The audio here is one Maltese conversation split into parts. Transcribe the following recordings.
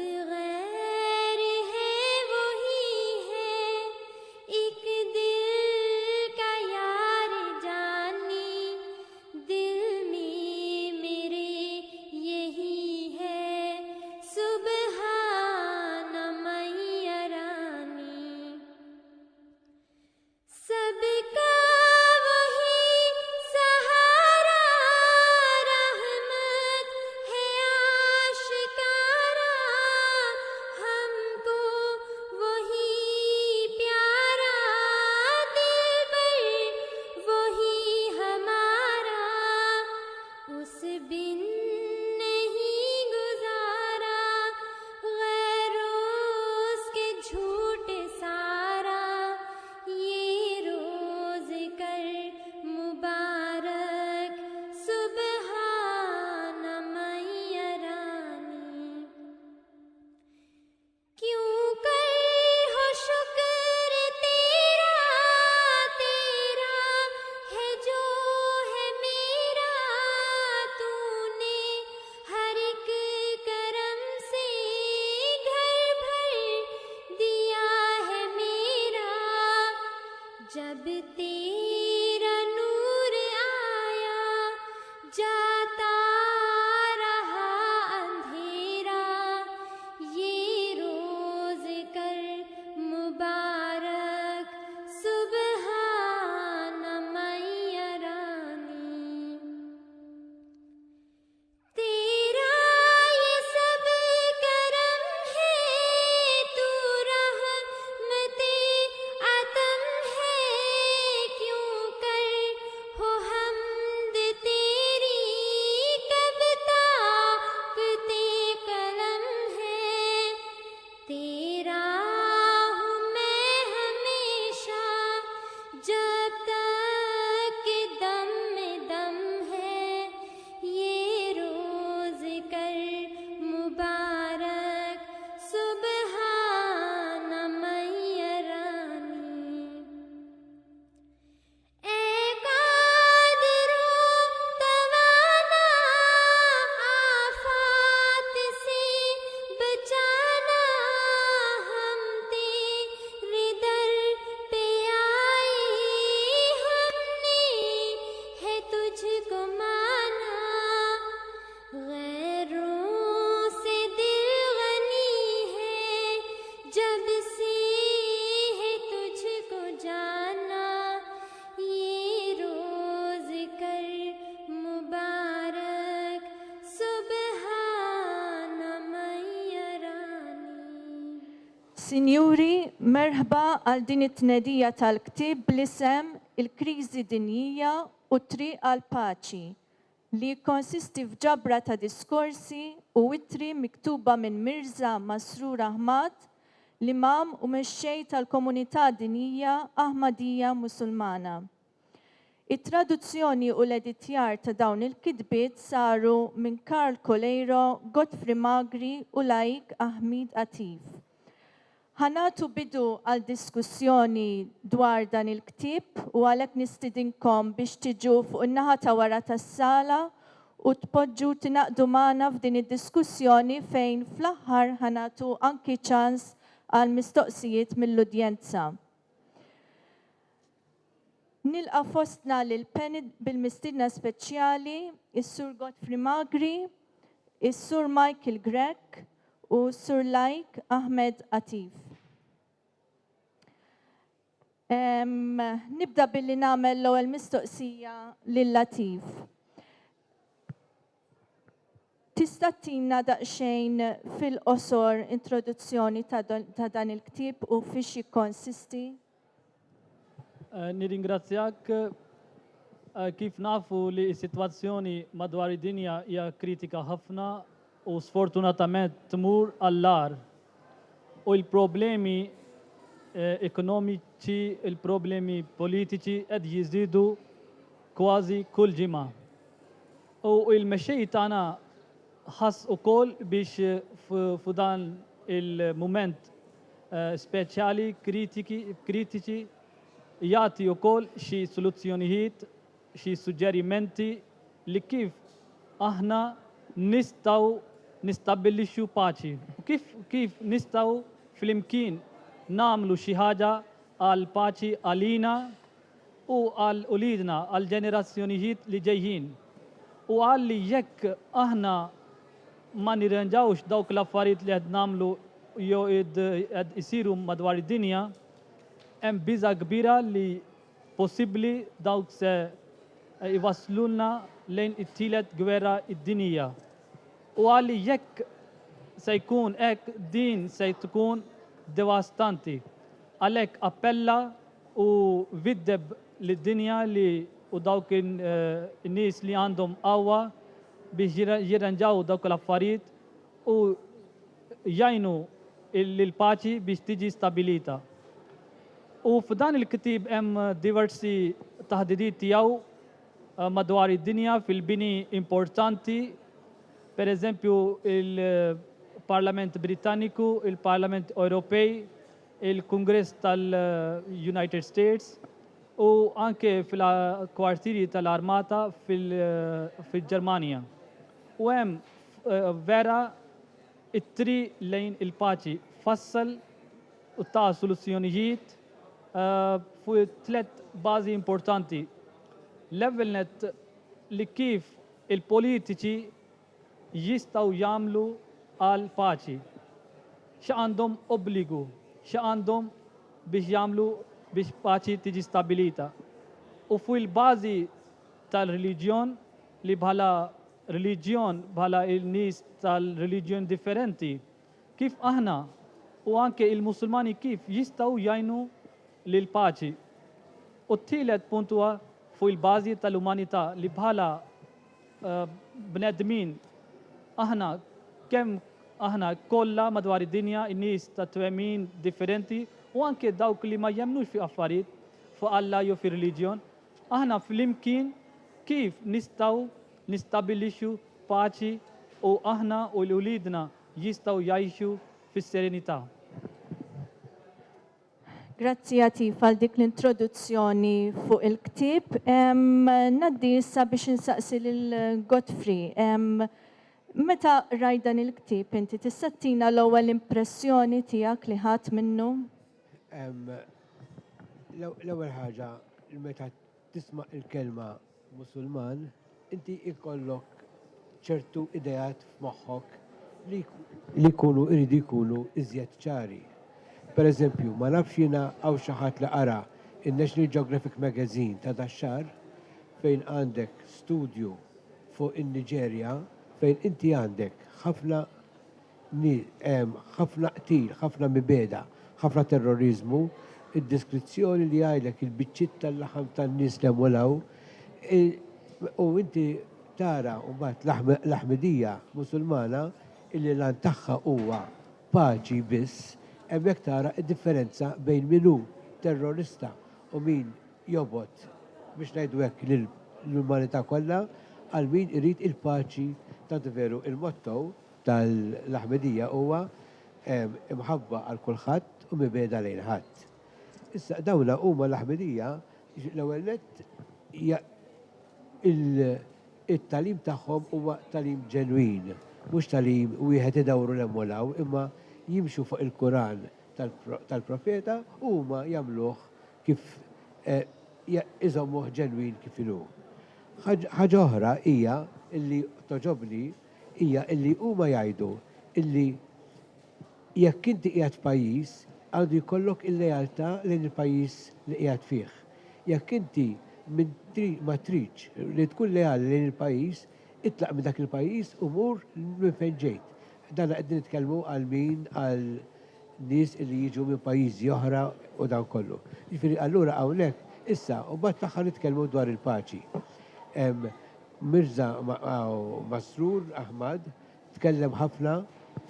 गैर है वही है एक दिल का यार जानी दिल में मेरे यही है सुबहान मैया रानी सबका जब तेरा नूर आया जाता रहा अंधेरा ये रोज कर मुबारक सुबहान मैया रानी तेरा ये सब करम है तू रहमते आतम है क्यों कर हो हमद तेरी कब ताकते कलम है तेरा हूँ मैं हमेशा जब तक दम में दम है ये रोज कर मुबारक सुबहान मैया रानी ए कादिरो तवाना आफात से बचाना हम तेरे दर पे आए हमने है तुझको माना गैरों से दिल गनी है जब से है तुझको जाना ये रोज कर मुबारक सुबहान मैया रानी Sinjuri, merħba għal din it-tnedija tal-ktieb bl-isem Il-Kriżi Dinjija u t-Triq għall-Paċi li konsisti f'ġabra ta' diskorsi u wittri miktuba minn Mirza Masrur Ahmad, l-imam u mexxej tal-komunità dinija Ahmadija Musulmana. It-traduzzjoni u l-editjar ta' dawn il-kitbiet saru minn Karl Koleiro, Godfrey Magri u laik Ahmed Atif. Ħanatu bidu għal diskussjoni dwar dan il-ktib u għalhekk nistidinkom biex tiġu fuq in-naħa ta' wara tas-sala u tpoġġu tinaqdu magħna f'din id-diskussjoni fejn fl-aħħar ħanatu anki ċans għal mistoqsijiet mill-udjenza. Nilqa' fostna lil panel bil-mistiedna speċjali is-Sur Godfrey Magri, is-Sur Michael Grek u s-Sur Laik Ahmed Atif. Nibda billi nagħmel l-ewwel mistoqsija lil Latif. Tista' tina daqsxejn fil-qosor introduzzjoni ta' dan il-ktieb u fiex jikkonsisti? Nirringrazzjak kif nafu li s-sitwazzjoni madwar id-dinja hija kritika ħafna u sfortunatament tmur għall-ar u l-problemi ekonomiċi, il-problemi politiċi qed jiżdiedu kważi kull ġimgħa. U l-mexxej tagħna ħass ukoll biex f'dan il-mument speċjali kritiċi jagħti wkoll xi soluzzjonijiet, xi suġġerimenti li kif aħna nistgħu nistabbilixxu paċi. U kif nistgħu flimkien nagħmlu xi ħaġa għal paċi għalina u għal ulidna għal ġenerazzjonijiet li ġejjin. U għal li jekk aħna ma nirranġawx dawk l-affarijiet li qed nagħmlu jew qed isiru madwar id-dinja, hemm biża' kbira li possibbli dawk se iwasslulna lejn it-tielet gwerra id-dinjija. U għalli jekk se jkun hekk din se tkun devastanti. Għalhekk appella u viddeb lid-dinja li u dawk in-nies li għandhom qawwa biex jirranġaw dawk l-affarijiet u jgħinu l-paċi biex tiġi stabilita. U f'dan il-ktieb hemm diversi taħdidiet tiegħu madwar id-dinja fil-bini importanti, per eżempju il-Parlament Britanniku, il-Parlament Ewropej, il-Kongress tal-United States u anke fil-kwartieri tal-Armata fil-Ġermanja. U hemm vera it-triq lejn il-paċi fassal u ta' soluzzjonijiet fuq tliet bażi importanti. Level net li kif il-politiċi jistgħu jagħmlu għal paċi. X'għandhom obbligu, x'għandhom biex jagħmlu biex paċi tiġi stabilita. U fuq il-bażi tal-reliġjon li bħala reliġjon bħala il-nies tal-reliġjon differenti, kif aħna u anke il-Musulmani kif jistgħu jgħinu lil paċi. U t-tielet punt huwa fuq il-bażi tal-umanità li bħala bnedmin aħna kemm aħna kollha madwar id-dinja in-nies ta' twemmin differenti u anke dawk li ma jemmnux fi affarijiet fuq Alla jew fi reliġjon, aħna flimkien kif nistgħu nistabbilixxu paċi u aħna u l-ulidna jistgħu jgħixu fis-serenità. Grazzi Atif għal dik l-introduzzjoni fuq il-ktieb. Naddi issa biex insaqsi lil Godfrey. Meta rajt dan il-ktieb inti tissattina l-ewwel impressjoni tiegħek li ħadd minnu? L-ewwel ħaġa meta tisma' il-kelma Musulman, inti ikollok ċertu ideat f'moħħok li jridu jkunu iżjed ċari. Per eżempju, ma nafx jiena hawn xi ħadd li qara in-National Geographic Magazine ta' dax-xahar fejn għandek studju fuq in-Niġerja fejn inti għandek ħafna qtil, ħafna mibeda, ħafna terrorizmu, id-deskrizzjoni li għajlek il-biċċiet tal-laħam tan-nies li mwelaw u inti tara mbagħad l-Aħmedija Musulmana illi lan tagħha huwa paċi biss. Hemmhekk tara d-differenza bejn min hu terrorista u min jobot biex ngħidu hekk l-umanità kollha għal min irid il-paċi tant veru il-motto tal-Aħmedija huwa imħabba għal kulħadd u mibeda lejn ħadd. Issa dawla huma l-Aħmedija l-ewwel nett it-talim tagħhom huwa talim ġenwin, mhux talim wieħed idawru l-emmolaw imma jimxu fuq il-Quran tal-profeta u huma jagħmluh kif iżommuh ġenwin kif inhu. Ħaġa oħra hija illi toġobni hija illi huma jgħidu illi jekk inti qiegħed f'pajjiż għandu jkollok il-lealtà lejn il-pajjiż li qiegħed fih. Jekk inti ma tridx li tkun leali lejn il-pajjiż, itlaq minn dak il-pajjiż u mur minn fejn ġejt. Dan qegħdin nitkellmu għal min għal nies li jiġu minn pajjiżi oħra u dan kollu. Jiġifieri allura hawnhekk issa u mbagħad tagħha nitkellmu dwar il-paċi. Mirza Masrur Ahmad tkellem ħafna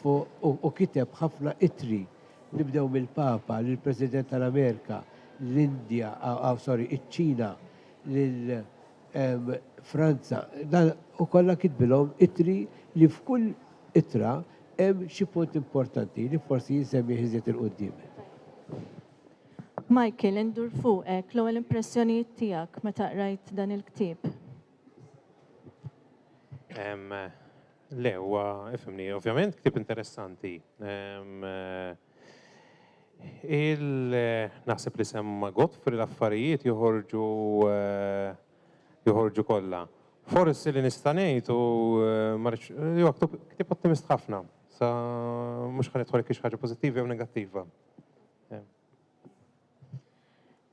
u kiteb ħafna ittri nibdew mill-Papa, lill-President tal-Amerika, l-Indja, iċ-Ċina, lil Franza. Dan u kollha kitbilhom ittri li f'kull ittra hemm xi punt importanti li forsi jinsemmi ħiżet il-qudiem. Michael, indur fuqek l-ewwel impressjonijiet tiegħek meta qrajt dan il-ktieb. Le, huwa ifhimni, ovvjament ktieb interessanti. Naħseb li semma Godfrey l-affarijiet joħorġu kollha. Forsi li nista' ngħid huwa ktieb ottimist ħafna, sa mhux ħa nidħol xi ħaġa pożittiva jew negattiva.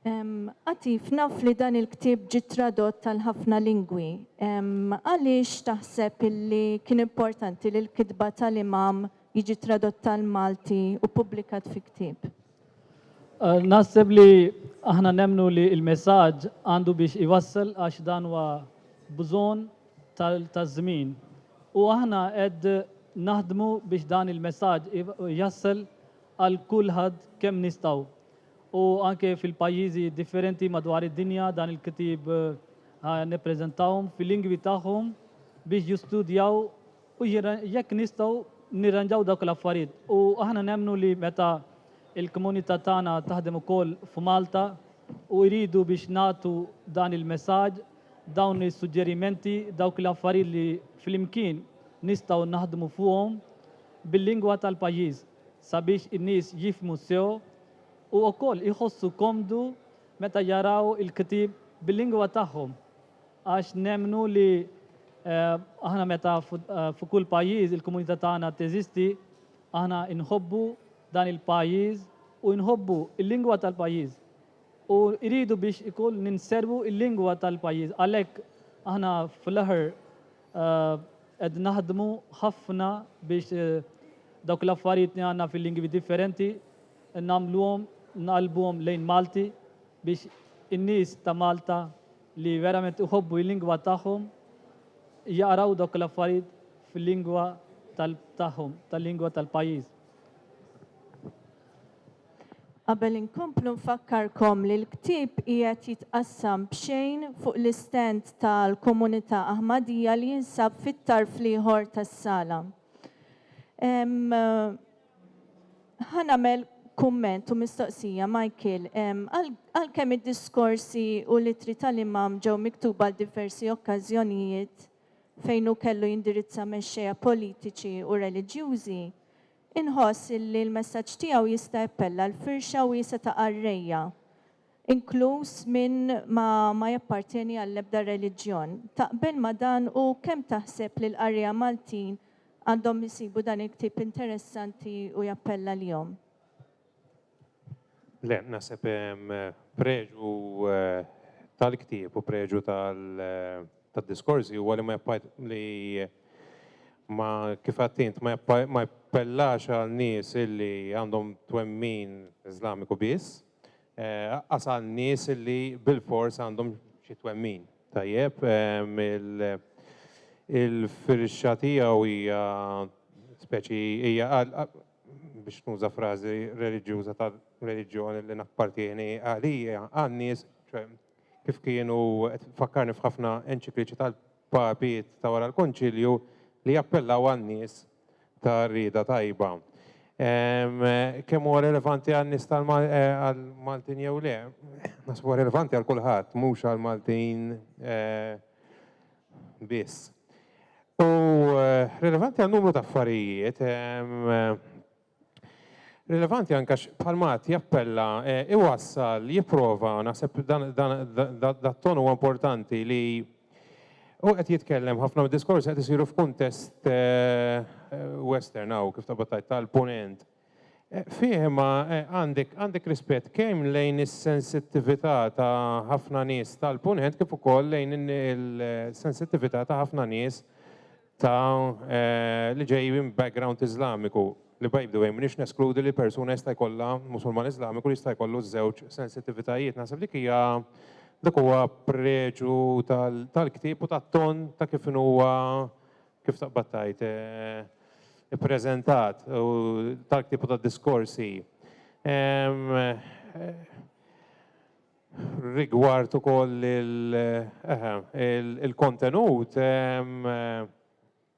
Atif, naf li dan il-ktieb ġi tradott tal ħafna lingwi. Għaliex taħseb illi kien importanti li l-kitba tal-imam jiġi tradott tal-Malti u publikat fi ktieb? Naħseb li aħna nemnu li il-messaġġ għandu biex iwassal għax dan huwa bżonn tal-żmien. U aħna qed naħdmu biex dan il-messaġġ jassal għal kulħadd kemm nistgħu. U anke fil-pajjiżi differenti madwar id-dinja dan il-kitib nippreżentawhom fil-lingwi tagħhom biex jistudjaw u jekk nistgħu nirranġaw dawk l-affarijiet. U aħna nemmnu li meta il-komunità tagħna taħdem ukoll f'Malta u jridu biex nagħtu dan il-messaġġ, dawn is-suġġerimenti, dawk l-affarijiet li flimkien nistgħu naħdmu fuqhom bil-lingwa tal-pajjiż sabiex in-nies jifhmu sew u wkoll iħossu komdu meta jaraw il-kitib bil-lingwa tagħhom. Għax nemmnu li aħna meta f'kull pajjiż il-komunità tagħna teżisti, aħna inħobbu dan il-pajjiż u nħobbu il-lingwa tal-pajjiż. U jridu biex ikoll ninservu il-lingwa tal-pajjiż. Għalhekk aħna fl-aħħar qed naħdmu ħafna biex dawk l-affarijiet li għandna fil-lingwi differenti naqlbuhom lejn Malti biex in-nies ta' Malta li verament iħobbu l-lingwa tagħhom jaqraw dawk l-affarijiet fil-lingwa tagħhom, tal-lingwa tal-pajjiż. Qabel inkomplu nfakkarkom li l-ktieb qiegħed jitqassam b'xejn fuq l-istent tal-komunità Aħmadija li jinsab fit-tarf ieħor tas-sala. Ħanamel kumment u mistoqsija, Michael, għalkemm id-diskorsi u l-ittri tal-imam ġew miktuba għal diversi okkażjonijiet fejn hu kellu jindirizza mexxejja politiċi u reliġjużi, inħoss li l-messaġġ tiegħu jista' jappella l-firxa u jista' ta' qarrejja, inkluż minn ma jappartieni għall-ebda reliġjon. Taqbel ma dan u kemm taħseb li l-qarrija Maltin għandhom isibu dan il-ktieb interessanti u jappella lihom? Le, naħseb preġu tal-ktieb u preġu tal-diskorsi huwa li ma kif għattint ma jappellax għal nies illi għandhom twemmin Iżlamiku biss, għas għal nies illi bil-fors għandhom xi twemmin. Tajjeb, il-firxa tiegħu hija speċi hija biex nuża frażi reliġjuża tal-reliġjoni li nappartieni għalija għan-nies, kif kienu fakkarni f'ħafna enċikliċi tal-papijiet ta' wara l-Konċilju li jappellaw għan-nies ta' rida tajba. Kemm huwa relevanti għan-nies tal-Maltin jew le? Nasbu relevanti għal kulħadd, mhux għal Maltin biss. U relevanti għal numru ta' affarijiet. Rilevanti anke bħalmat jappella, iwassal, jipprova, naħseb dan ton huwa importanti li u qed jitkellem ħafna mid-diskors qed isiru f'kuntest western hawn kif tabbatajt tal-punent. Fihma għandek rispett kemm lejn is-sensittività ta' ħafna nies tal-punent kif ukoll lejn il-sensittività ta' ħafna nies ta' li ġejjin background Iżlamiku. Li bajbdu għem, nix neskludi li persuna jista' jkollha Musulman Iżlamiku li jista' jkollu żewġ sensitivitajiet. Naħseb dik hija dak huwa preġu tal-ktieb u tat-ton ta' kif huwa kif taqbattajt ippreżentat u tal-ktieb u tad-diskorsi. Rigward ukoll il-kontenut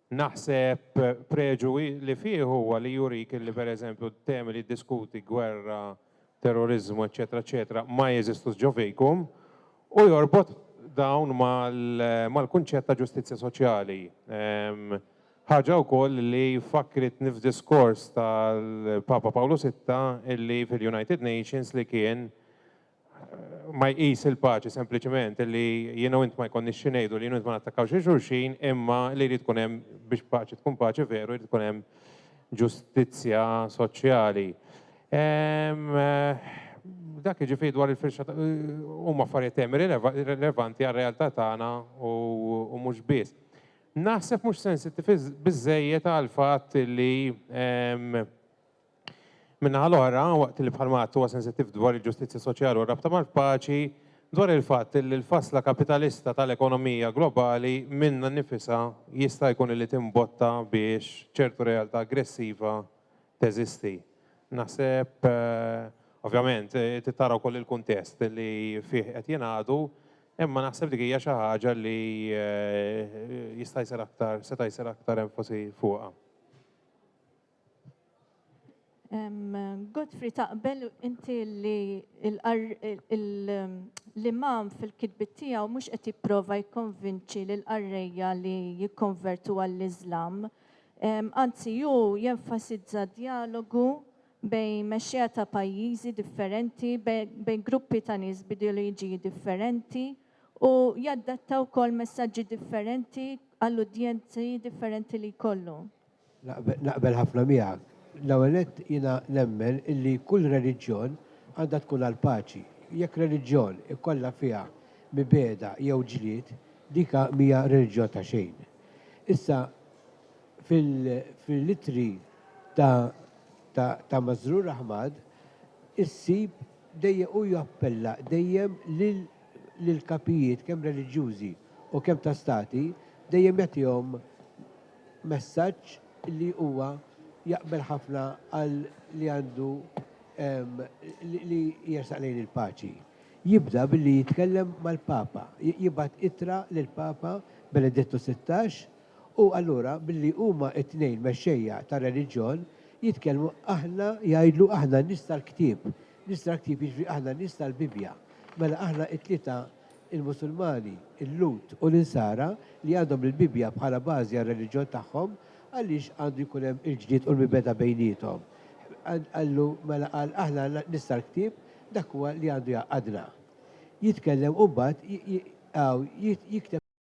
naħseb preġu li fih huwa li jurik li pereżempju temi li diskuti gwerra, terrorizmu, eċetera, eċetera, ma jeżistux ġo fejkum u jorbot dawn mal-kunċett ta' ġustizzja soċjali. ħaġa wkoll li fakkritni f'diskors tal-Papa Pawlu VI illi fil-United Nations li kien ma jqis il-paċi sempliċement li jiena int ma jkonniex xi ngħidu li jiena ma nattakkawx xulxin imma li jrid tkun hemm biex paċi tkun paċi veru jrid tkun hemm ġustizzja soċjali. Dak jiġifieri dwar il-firxa huma affarijiet hemm rilevanti għar-realtà tagħna u mhux biss. Naħseb mhux sensittiv biżżejjed għal fatt li minna l-oħra, waqt li bħalmat huwa sensittiv dwar il-ġustizzja soċjali u rabta mal-paċi, dwar il-fatt li l-fasla kapitalista tal-ekonomija globali minna nifisa jista' jkun li timbotta biex ċertu realtà aggressiva teżisti. Naħseb, ovvjament, titaraw koll il-kuntest li fih qed jingħadu, imma naħseb dik hija xi ħaġa li jista' jsir aktar enfasi fuqha. Godfrey, taqbel inti li l-imam fil-kitbit tiegħu mhux qed jipprova jikkonvinċi lil qarrejja li jikkonvertu għall-Iżlam, anzi hu jenfasizza dialogu bejn mexxejja ta' pajjiżi differenti, bejn gruppi ta' nies b'ideoloġiji differenti u jaddatta wkoll messaġġi differenti għall-udjenzi differenti li jkollu. Naqbel ħafna miegħek. L-ewwel nett jiena nemmen illi kull reliġjon għandha tkun għal paċi. Jekk reliġjon ikollha fiha mibeda jew ġlied, dika mija reliġjon ta' xejn. Issa fil-litri ta' Mażrur Ahmad issib dejjem u jappella dejjem lil-kapijiet kemm reliġjużi u kemm ta' stati dejjem jagħtihom messaġġ li huwa jaqbel ħafna għal li għandu li jersaq lejn il-paċi. Jibda billi jitkellem mal-Papa, jibgħat ittra lill-Papa Benedetto 16 u allura billi huma t-tnejn mexxejja ta' reliġjon jitkellmu aħna jgħidlu aħna nies tal-ktieb. Nies tal-ktieb jiġri aħna nies tal-Bibja. Mela aħna t-tlieta il-Musulmani, il-Lut u l-Insara li għandhom il-Bibja bħala bażi għar-reliġjon tagħhom għaliex għandu jkun hemm il-ġdid u l-mibeda bejniethom. Għallu mela qal aħna nies tal-ktieb dak huwa li għandu jaqgħadna. Jitkellem u mbagħad jikteb